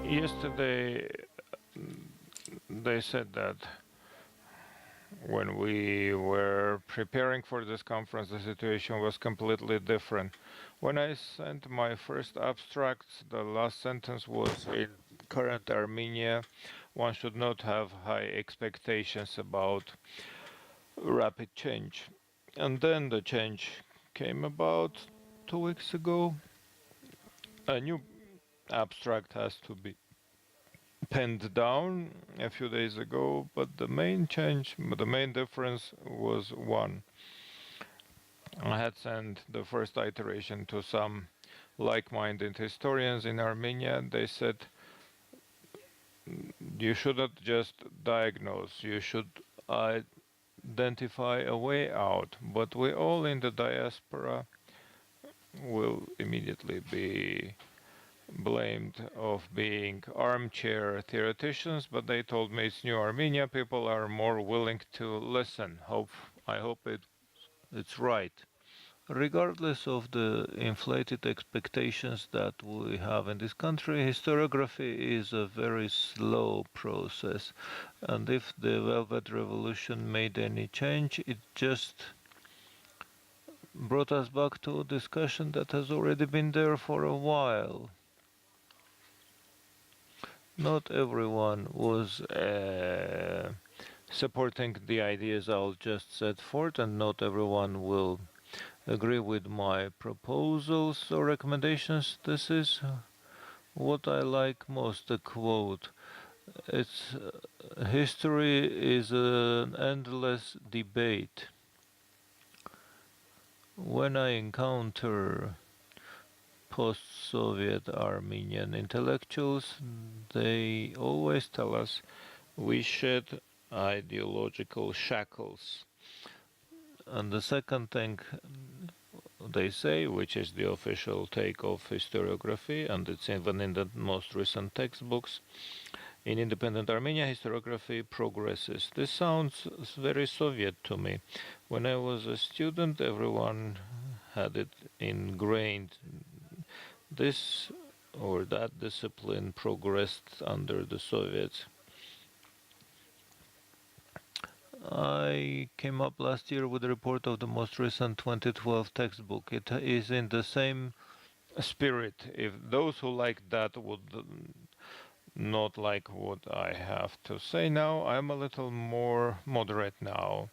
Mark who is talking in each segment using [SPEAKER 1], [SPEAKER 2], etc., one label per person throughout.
[SPEAKER 1] Yesterday, they said that when we were preparing for this conference, the situation was completely different. When I sent my first abstracts, the last sentence was, in current Armenia, one should not have high expectations about rapid change. And then the change came about 2 weeks ago. A new abstract has to be penned down a few days ago, but the main change, the main difference was one. I had sent the first iteration to some like-minded historians in Armenia. They said you shouldn't just diagnose, you should identify a way out. But we all in the diaspora will immediately be blamed of being armchair theoreticians, but they told me it's New Armenia, people are more willing to listen. I hope it's right. Regardless of the inflated expectations that we have in this country, historiography is a very slow process, and if the Velvet Revolution made any change, it just brought us back to a discussion that has already been there for a while. Not everyone was supporting the ideas I'll just set forth, and not everyone will agree with my proposals or recommendations. This is what I like most, the quote. It's history is an endless debate. When I encounter post-Soviet Armenian intellectuals, they always tell us we shed ideological shackles. And the second thing they say, which is the official take of historiography, and it's even in the most recent textbooks, in independent Armenia, historiography progresses. This sounds very Soviet to me. When I was a student, everyone had it ingrained. This or that discipline progressed under the Soviets. I came up last year with a report of the most recent 2012 textbook. It is in the same spirit. If those who like that would not like what I have to say now, I'm a little more moderate now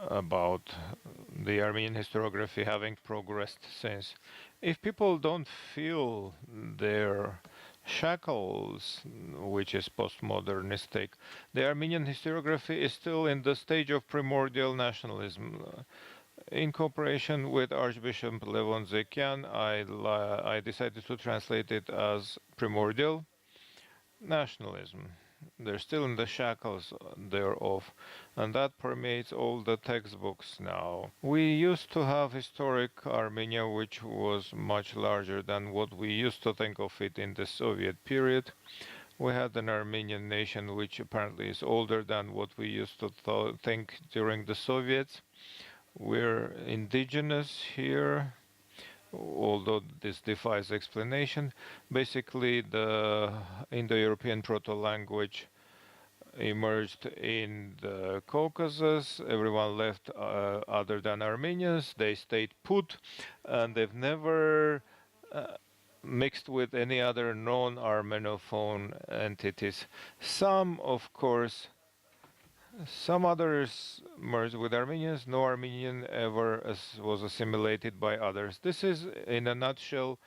[SPEAKER 1] about the Armenian historiography having progressed since. If people don't feel their shackles, which is postmodernistic, the Armenian historiography is still in the stage of primordial nationalism. In cooperation with Archbishop Levon Zekian, I decided to translate it as primordial nationalism. They're still in the shackles thereof, and that permeates all the textbooks now. We used to have historic Armenia, which was much larger than what we used to think of it in the Soviet period. We had an Armenian nation which apparently is older than what we used to think during the Soviets. We're indigenous here, although this defies explanation. Basically, the Indo-European proto-language emerged in the Caucasus. Everyone left other than Armenians. They stayed put, and they've never mixed with any other non-Armenophone entities. Some, of course, some others merged with Armenians. No Armenian ever was assimilated by others. This is, in a nutshell,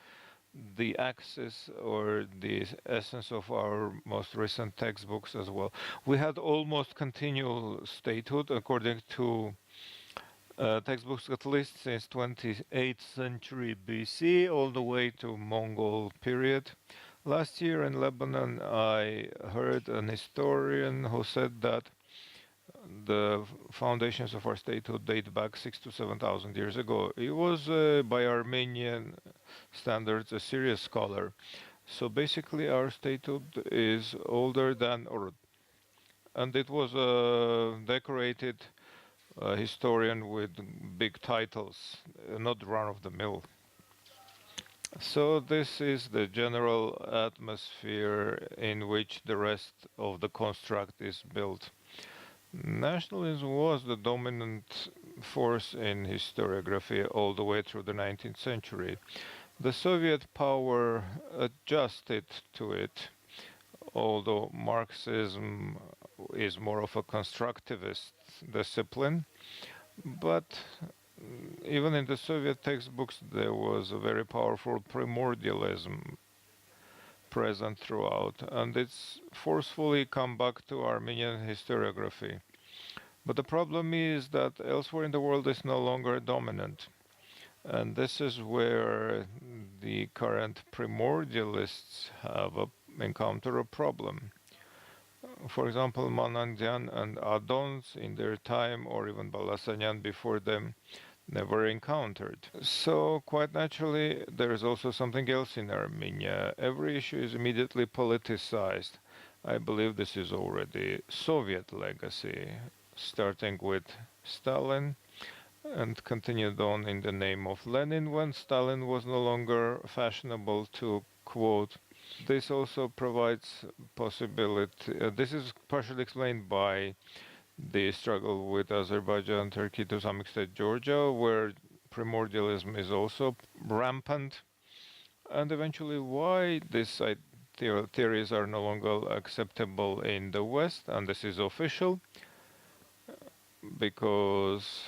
[SPEAKER 1] the axis or the essence of our most recent textbooks as well. We had almost continual statehood according to textbooks at least since 28th century BC all the way to Mongol period. Last year in Lebanon I heard an historian who said that the foundations of our statehood date back 6,000 to 7,000 years ago. He was, by Armenian standards, a serious scholar. So basically, our statehood is older than Urd, and it was decorated a historian with big titles, not run of the mill. So this is the general atmosphere in which the rest of the construct is built. Nationalism was the dominant force in historiography all the way through the 19th century. The Soviet power adjusted to it, although Marxism is more of a constructivist discipline. But even in the Soviet textbooks, there was a very powerful primordialism present throughout, and it's forcefully come back to Armenian historiography. But the problem is that elsewhere in the world is no longer dominant. And this is where the current primordialists have encounter a problem. For example, Manandyan and Adons in their time, or even Balasanyan before them, never encountered. So, quite naturally, there is also something else in Armenia. Every issue is immediately politicized. I believe this is already Soviet legacy, starting with Stalin and continued on in the name of Lenin when Stalin was no longer fashionable to quote. This also provides possibility. This is partially explained by the struggle with Azerbaijan, Turkey, to some extent Georgia, where primordialism is also rampant, and eventually why these theories are no longer acceptable in the West, and this is official because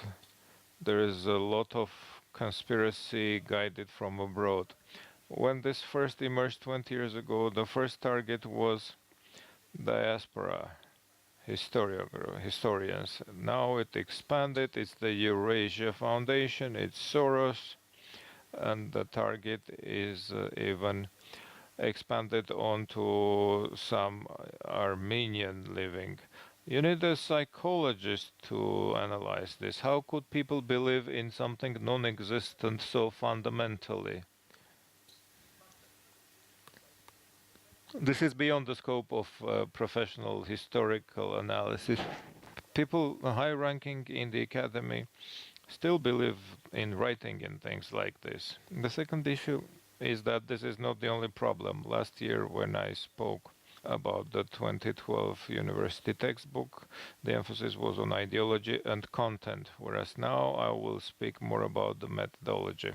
[SPEAKER 1] there is a lot of conspiracy guided from abroad. When this first emerged 20 years ago, the first target was diaspora historians. Now it expanded, it's the Eurasia Foundation, it's Soros, and the target is even expanded onto some Armenian living. You need a psychologist to analyze this. How could people believe in something non-existent so fundamentally? This is beyond the scope of professional historical analysis. People high ranking in the academy still believe in writing in things like this. The second issue is that this is not the only problem. Last year, when I spoke about the 2012 university textbook, the emphasis was on ideology and content, whereas now I will speak more about the methodology.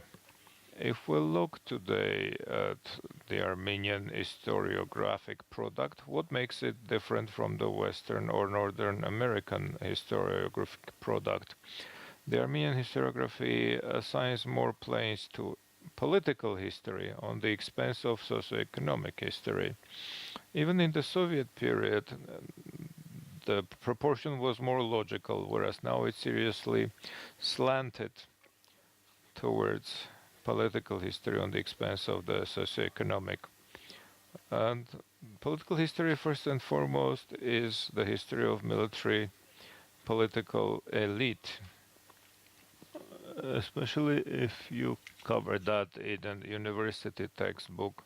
[SPEAKER 1] If we look today at the Armenian historiographic product, what makes it different from the Western or Northern American historiographic product? The Armenian historiography assigns more place to political history on the expense of socioeconomic history. Even in the Soviet period, the proportion was more logical, whereas now it's seriously slanted towards political history on the expense of the socioeconomic. And political history, first and foremost, is the history of military political elite, especially if you cover that in a university textbook,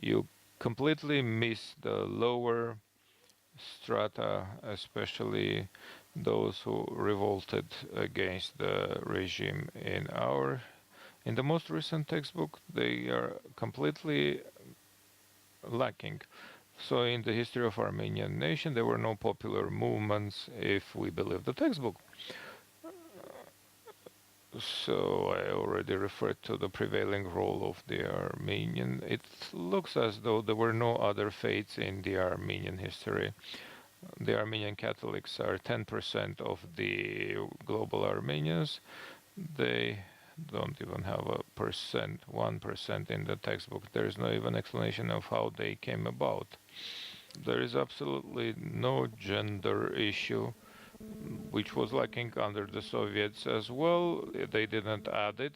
[SPEAKER 1] you completely miss the lower strata, especially those who revolted against the regime. In the most recent textbook, they are completely lacking. So in the history of Armenian nation, there were no popular movements, if we believe the textbook. So I already referred to the prevailing role of the Armenian. It looks as though there were no other faiths in the Armenian history. The Armenian Catholics are 10% of the global Armenians. They don't even have a percent, 1% in the textbook. There is no even explanation of how they came about. There is absolutely no gender issue, which was lacking under the Soviets as well. They didn't add it,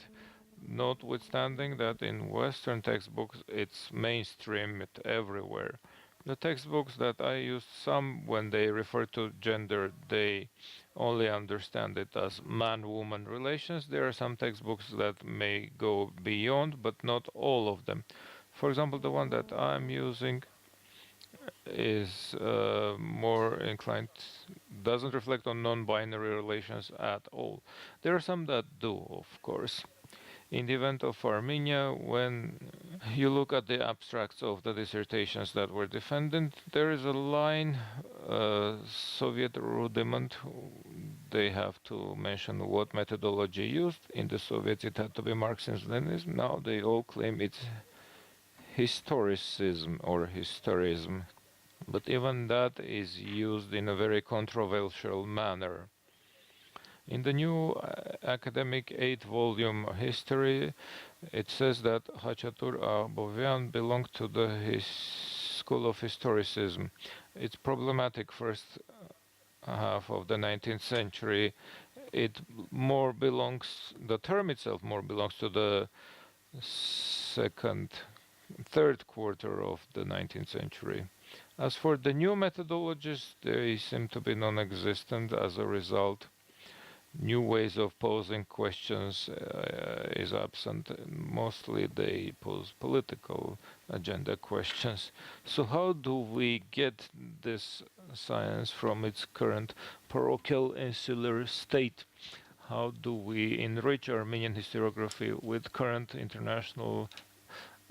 [SPEAKER 1] notwithstanding that in Western textbooks it's mainstream everywhere. The textbooks that I used, some when they refer to gender, they only understand it as man-woman relations. There are some textbooks that may go beyond, but not all of them. For example, the one that I'm using is more inclined, doesn't reflect on non-binary relations at all. There are some that do, of course. In the event of Armenia, when you look at the abstracts of the dissertations that were defended, there is a line, Soviet rudiment. They have to mention what methodology used. In the Soviets, it had to be Marxism-Leninism. Now they all claim it's historicism or historism. But even that is used in a very controversial manner. In the new academic 8-volume history, it says that Hachatur Abovian belonged to the school of historicism. It's problematic first half of the 19th century. It more belongs, the term itself more belongs to the third quarter of the 19th century. As for the new methodologies, they seem to be non-existent. As a result, new ways of posing questions is absent. Mostly they pose political agenda questions. So how do we get this science from its current parochial insular state? How do we enrich Armenian historiography with current international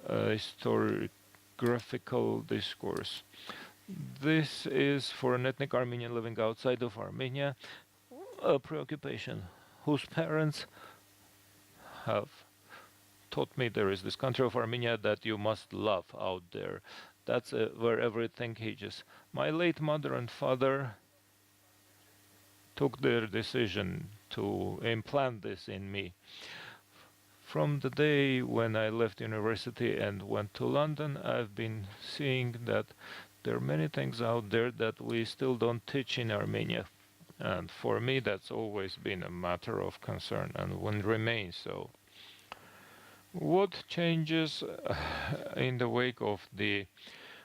[SPEAKER 1] historiographical discourse? This is for an ethnic Armenian living outside of Armenia a preoccupation whose parents have taught me there is this country of Armenia that you must love out there. That's where everything hinges. My late mother and father took their decision to implant this in me. From the day when I left university and went to London, I've been seeing that there are many things out there that we still don't teach in Armenia. And for me, that's always been a matter of concern and will remain so. What changes in the wake of the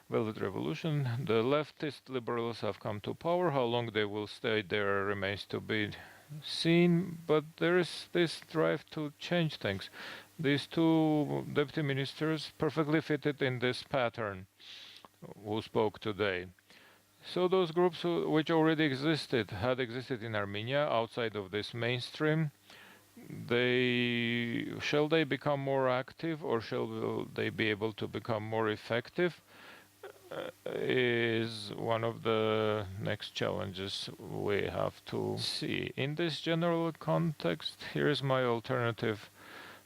[SPEAKER 1] Velvet Revolution? The leftist liberals have come to power. How long they will stay there remains to be seen, but there is this drive to change things. These two deputy ministers perfectly fitted in this pattern who spoke today. So those groups which already had existed in Armenia outside of this mainstream, shall they become more active or shall they be able to become more effective? Is one of the next challenges we have to see. In this general context, here's my alternative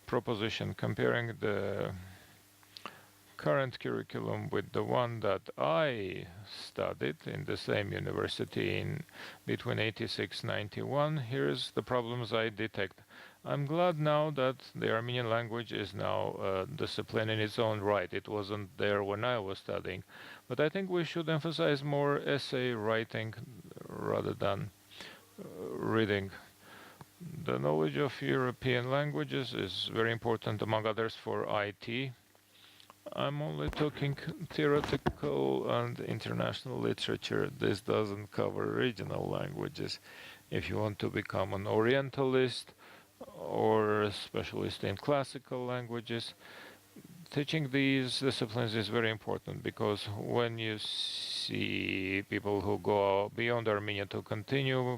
[SPEAKER 1] proposition comparing the current curriculum with the one that I studied in the same university in between 86-91. Here's the problems I detect. I'm glad now that the Armenian language is now a discipline in its own right. It wasn't there when I was studying. But I think we should emphasize more essay writing rather than reading. The knowledge of European languages is very important, among others, for IT. I'm only talking theoretical and international literature. This doesn't cover regional languages. If you want to become an Orientalist or a specialist in classical languages, teaching these disciplines is very important, because when you see people who go beyond Armenia to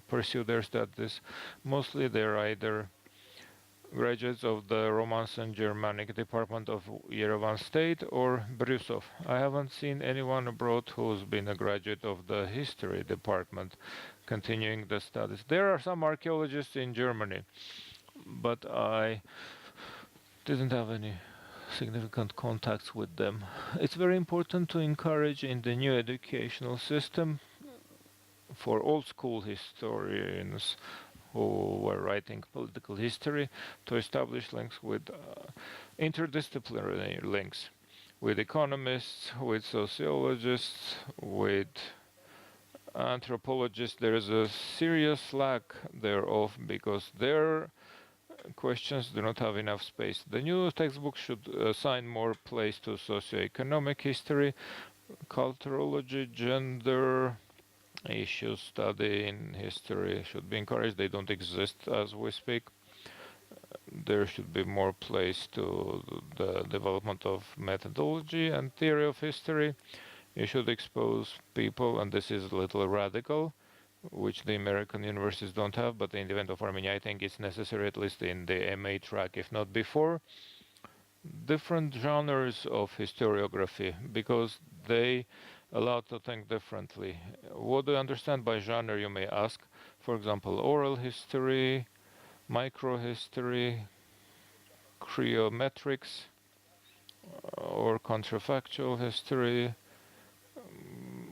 [SPEAKER 1] pursue their studies, mostly they're either graduates of the Romance and Germanic department of Yerevan State or Brusov. I haven't seen anyone abroad who's been a graduate of the history department continuing the studies. There are some archaeologists in Germany, but I didn't have any significant contacts with them. It's very important to encourage in the new educational system for old school historians who were writing political history to establish links with interdisciplinary links with economists, with sociologists, with anthropologists. There is a serious lack thereof because their questions do not have enough space. The new textbook should assign more place to socioeconomic history, culturology, gender issues study in history should be encouraged. They don't exist as we speak. There should be more place to the development of methodology and theory of history. You should expose people, and this is a little radical, which the American universities don't have, but in the event of Armenia, I think it's necessary, at least in the MA track, if not before, different genres of historiography, because they allow to think differently. What do you understand by genre, you may ask? For example, oral history, microhistory, cryometrics, or contrafactual history.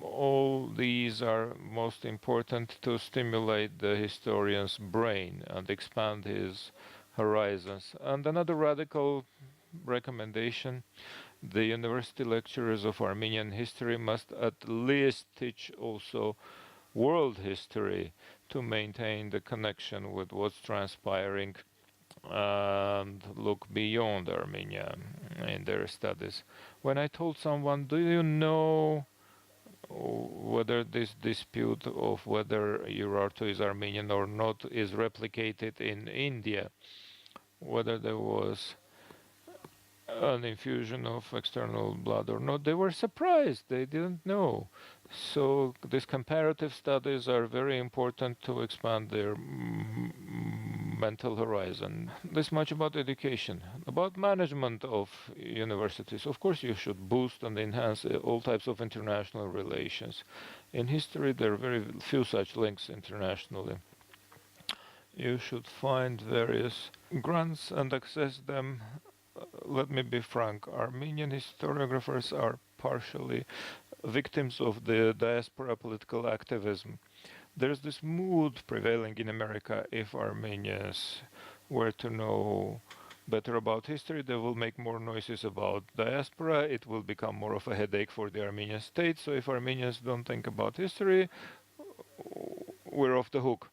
[SPEAKER 1] All these are most important to stimulate the historian's brain and expand his horizons. And another radical recommendation: the university lecturers of Armenian history must at least teach also world history to maintain the connection with what's transpiring and look beyond Armenia in their studies. When I told someone, do you know whether this dispute of whether Urartu is Armenian or not is replicated in India, whether there was an infusion of external blood or not, they were surprised. They didn't know. So these comparative studies are very important to expand their mental horizon. This much about education. About management of universities. Of course, you should boost and enhance all types of international relations. In history, there are very few such links internationally. You should find various grants and access them. Let me be frank, Armenian historiographers are partially victims of the diaspora political activism. There's this mood prevailing in America: if Armenians were to know better about history, they will make more noises about diaspora. It will become more of a headache for the Armenian state. So if Armenians don't think about history, we're off the hook.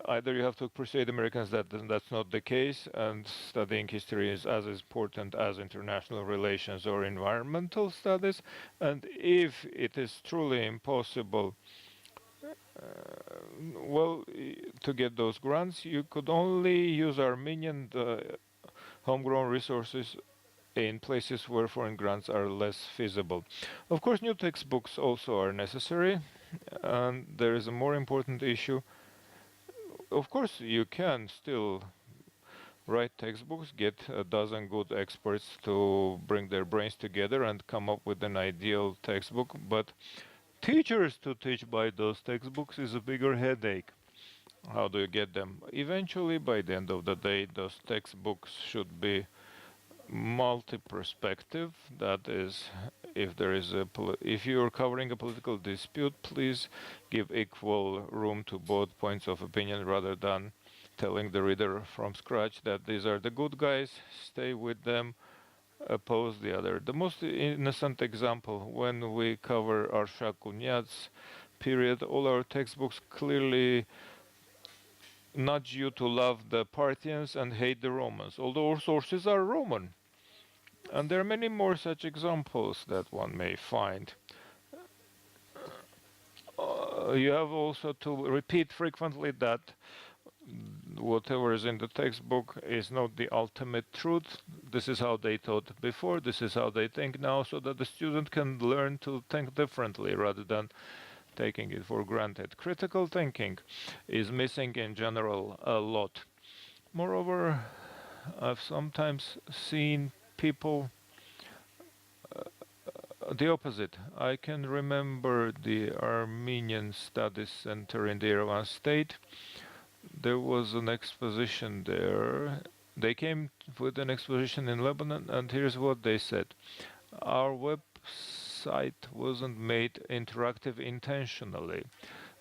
[SPEAKER 1] Either you have to persuade Americans that that's not the case, and studying history is as important as international relations or environmental studies. And if it is truly impossible, well, to get those grants, you could only use Armenian homegrown resources in places where foreign grants are less feasible. Of course, new textbooks also are necessary, and there is a more important issue. Of course, you can still write textbooks, get a dozen good experts to bring their brains together and come up with an ideal textbook, but teachers to teach by those textbooks is a bigger headache. How do you get them? Eventually, by the end of the day, those textbooks should be multi-perspective. That is, if you're covering a political dispute, please give equal room to both points of opinion, rather than telling the reader from scratch that these are the good guys, stay with them, oppose the other. The most innocent example: when we cover Arshak period, all our textbooks clearly nudge you to love the Parthians and hate the Romans, although our sources are Roman. And there are many more such examples that one may find. You have also to repeat frequently that whatever is in the textbook is not the ultimate truth. This is how they taught before, this is how they think now, so that the student can learn to think differently rather than taking it for granted. Critical thinking is missing in general a lot. Moreover, I've sometimes seen people the opposite. I can remember the Armenian Studies Center in the Yerevan state. There was an exposition there. They came with an exposition in Lebanon, and here's what they said. Our website wasn't made interactive intentionally,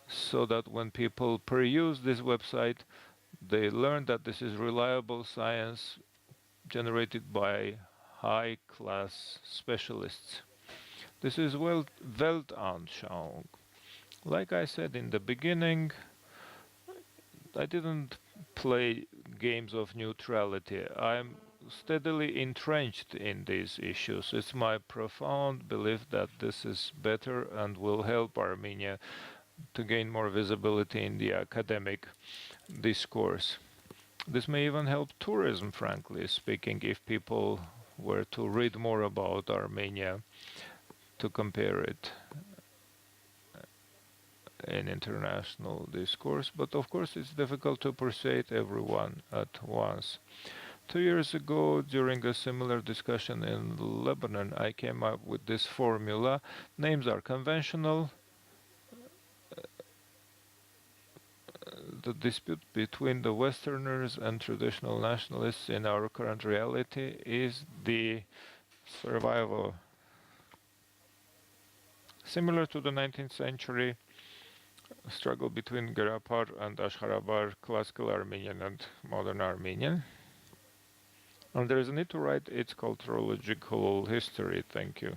[SPEAKER 1] so that when people peruse this website, they learn that this is reliable science generated by high-class specialists. This is Weltanschauung. Like I said in the beginning, I didn't play games of neutrality. I'm steadily entrenched in these issues. It's my profound belief that this is better and will help Armenia to gain more visibility in the academic discourse. This may even help tourism, frankly speaking, if people were to read more about Armenia, to compare it in international discourse, but of course it's difficult to persuade everyone at once. 2 years ago, during a similar discussion in Lebanon, I came up with this formula. Names are conventional. The dispute between the Westerners and traditional nationalists in our current reality is the survival. Similar to the 19th century struggle between Garapar and Ashkarabar, classical Armenian and modern Armenian. And there is a need to write its culturological history. Thank you.